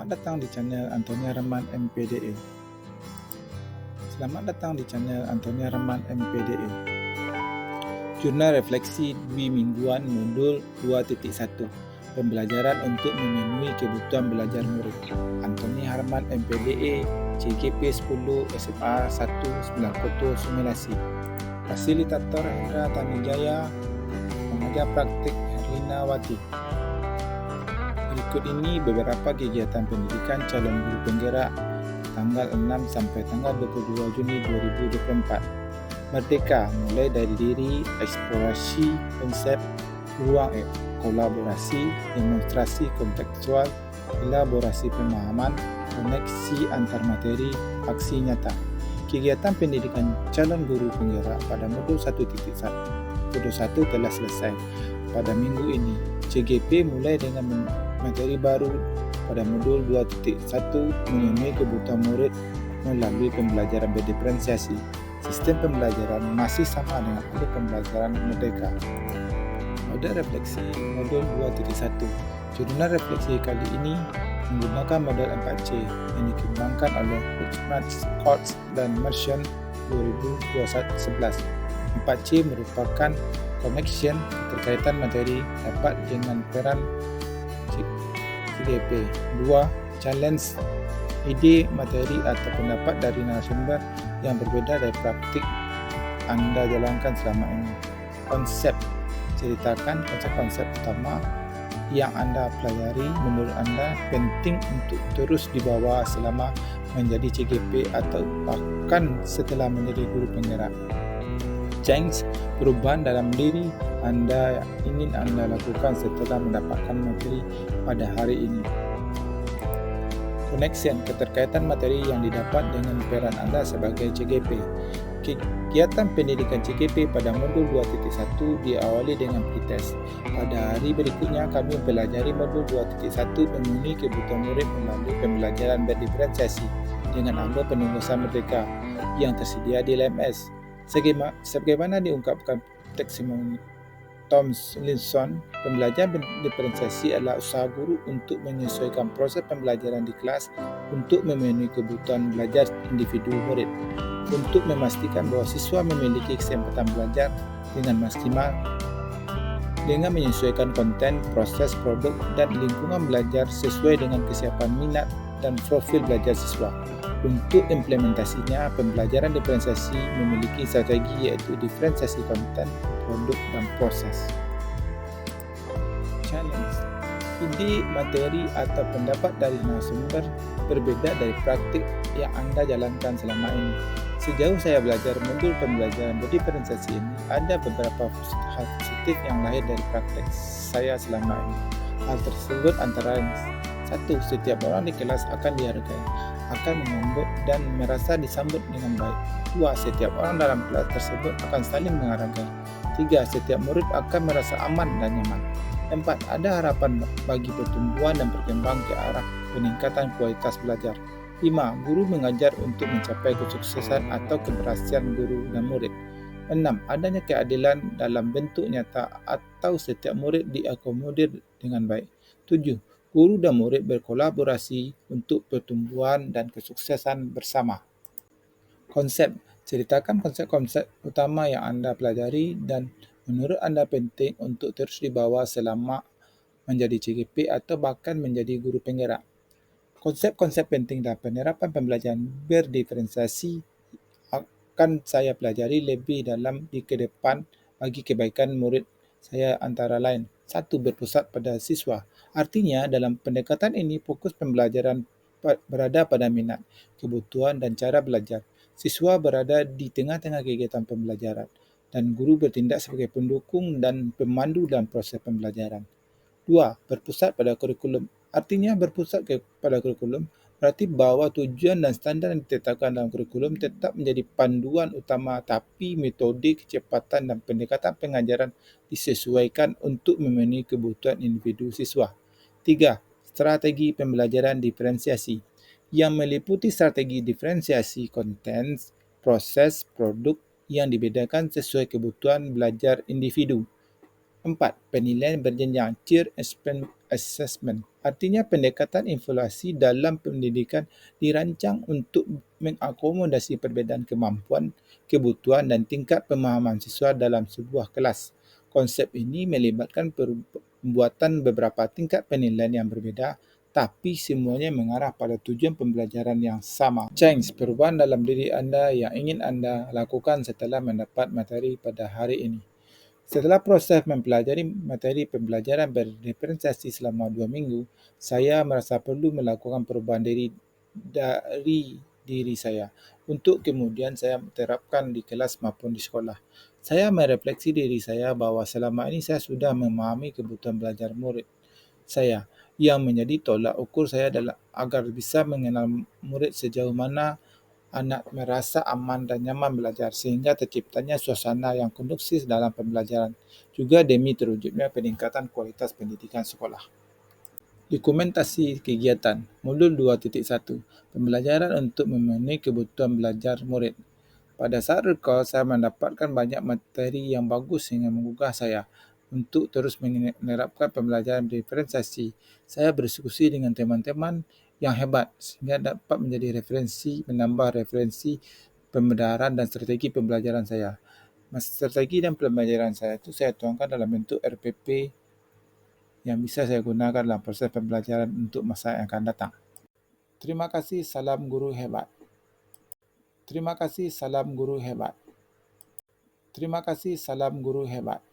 Selamat datang di channel Antonia Reman MPDE. Selamat datang di channel Antonia Reman MPDE. Jurnal Refleksi Dwi Mingguan Modul 2.1 Pembelajaran untuk memenuhi kebutuhan belajar murid. Antoni Harman MPDE CGP 10 SMA 1 90 Simulasi. Fasilitator Hendra Tanujaya, pengajar praktik Herlina Wati. Berikut ini beberapa kegiatan pendidikan calon guru penggerak tanggal 6 sampai tanggal 22 Juni 2024. Merdeka mulai dari diri, eksplorasi konsep, ruang kolaborasi, demonstrasi kontekstual, elaborasi pemahaman, koneksi antar materi, aksi nyata. Kegiatan pendidikan calon guru penggerak pada modul 1.1 telah selesai. Pada minggu ini, CGP mulai dengan materi baru pada modul 2.1 memenuhi kebutuhan murid melalui pembelajaran berdiferensiasi. Sistem pembelajaran masih sama dengan modul pembelajaran merdeka. Model refleksi modul 2.1. Jurnal refleksi kali ini menggunakan model 4C yang dikembangkan oleh Richmond Scott dan Merchant 2011. 4C merupakan connection, keterkaitan materi dapat dengan peran CGP. 2. Challenge, ide, materi atau pendapat dari narasumber yang berbeda dari praktik Anda jalankan selama ini. Konsep, ceritakan konsep-konsep utama yang Anda pelajari menurut Anda penting untuk terus dibawa selama menjadi CGP atau bahkan setelah menjadi guru penggerak. Change, perubahan dalam diri Anda yang ingin Anda lakukan setelah mendapatkan materi pada hari ini. Connection, keterkaitan materi yang didapat dengan peran Anda sebagai CGP. Kegiatan pendidikan CGP pada modul 2.1 diawali dengan pretest. Pada hari berikutnya, kami mempelajari modul 2.1 memenuhi kebutuhan murid melalui pembelajaran berdiferensiasi dengan angka penugasan merdeka yang tersedia di LMS. Sebagaimana diungkapkan taxonomy Tomlinson, pembelajaran diferensiasi adalah usaha guru untuk menyesuaikan proses pembelajaran di kelas untuk memenuhi kebutuhan belajar individu murid, untuk memastikan bahwa siswa memiliki kesempatan belajar dengan maksimal dengan menyesuaikan konten, proses, produk, dan lingkungan belajar sesuai dengan kesiapan minat dan profil belajar siswa. Untuk implementasinya, pembelajaran diferensiasi memiliki strategi yaitu diferensiasi konten, produk, dan proses. Challenge, ide, materi, atau pendapat dari narasumber berbeda dari praktik yang Anda jalankan selama ini. Sejauh saya belajar modul pembelajaran berdiferensiasi ini, ada beberapa hal positif yang lahir dari praktik saya selama ini. Hal tersebut antara lain: 1. Setiap orang di kelas akan dihargai, akan menyambut dan merasa disambut dengan baik. 2. Setiap orang dalam kelas tersebut akan saling menghargai. 3. Setiap murid akan merasa aman dan nyaman. 4. Ada harapan bagi pertumbuhan dan berkembang ke arah peningkatan kualitas belajar. 5. Guru mengajar untuk mencapai kesuksesan atau keberhasilan guru dan murid. 6. Adanya keadilan dalam bentuk nyata atau setiap murid diakomodir dengan baik. 7. Guru dan murid berkolaborasi untuk pertumbuhan dan kesuksesan bersama. Konsep, ceritakan konsep-konsep utama yang Anda pelajari dan menurut Anda penting untuk terus dibawa selama menjadi CGP atau bahkan menjadi guru penggerak. Konsep-konsep penting dalam penerapan pembelajaran berdiferensiasi akan saya pelajari lebih dalam di ke depan bagi kebaikan murid saya antara lain. 1. Berpusat pada siswa. Artinya, dalam pendekatan ini fokus pembelajaran berada pada minat, kebutuhan, dan cara belajar. Siswa berada di tengah-tengah kegiatan pembelajaran, dan guru bertindak sebagai pendukung dan pemandu dalam proses pembelajaran. 2. Berpusat pada kurikulum. Artinya berpusat pada kurikulum berarti bahwa tujuan dan standar yang ditetapkan dalam kurikulum tetap menjadi panduan utama, tapi metode, kecepatan, dan pendekatan pengajaran disesuaikan untuk memenuhi kebutuhan individu siswa. 3. Strategi pembelajaran diferensiasi yang meliputi strategi diferensiasi konten, proses, produk yang dibedakan sesuai kebutuhan belajar individu. 4. Penilaian berjenjang Tier Assessment. Artinya pendekatan evaluasi dalam pendidikan dirancang untuk mengakomodasi perbezaan kemampuan, kebutuhan dan tingkat pemahaman siswa dalam sebuah kelas. Konsep ini melibatkan pembuatan beberapa tingkat penilaian yang berbeda, tapi semuanya mengarah pada tujuan pembelajaran yang sama. Change, perubahan dalam diri anda yang ingin anda lakukan setelah mendapat materi pada hari ini. Setelah proses mempelajari materi pembelajaran berdiferensiasi selama 2 minggu, saya merasa perlu melakukan perubahan dari diri saya untuk kemudian saya terapkan di kelas maupun di sekolah. Saya merefleksi diri saya bahwa selama ini saya sudah memahami kebutuhan belajar murid saya yang menjadi tolak ukur saya agar bisa mengenal murid sejauh mana anak merasa aman dan nyaman belajar sehingga terciptanya suasana yang kondusif dalam pembelajaran, juga demi terwujudnya peningkatan kualitas pendidikan sekolah. Dokumentasi kegiatan Modul 2.1 Pembelajaran untuk memenuhi kebutuhan belajar murid. Pada saat rekod, saya mendapatkan banyak materi yang bagus sehingga menggugah saya untuk terus menerapkan pembelajaran diferensiasi. Saya berdiskusi dengan teman-teman yang hebat sehingga dapat menjadi menambah referensi pembenaran dan strategi pembelajaran saya. Strategi dan pembelajaran saya itu saya tuangkan dalam bentuk RPP yang bisa saya gunakan dalam proses pembelajaran untuk masa yang akan datang. Terima kasih, salam guru hebat. Terima kasih, salam guru hebat. Terima kasih, salam guru hebat.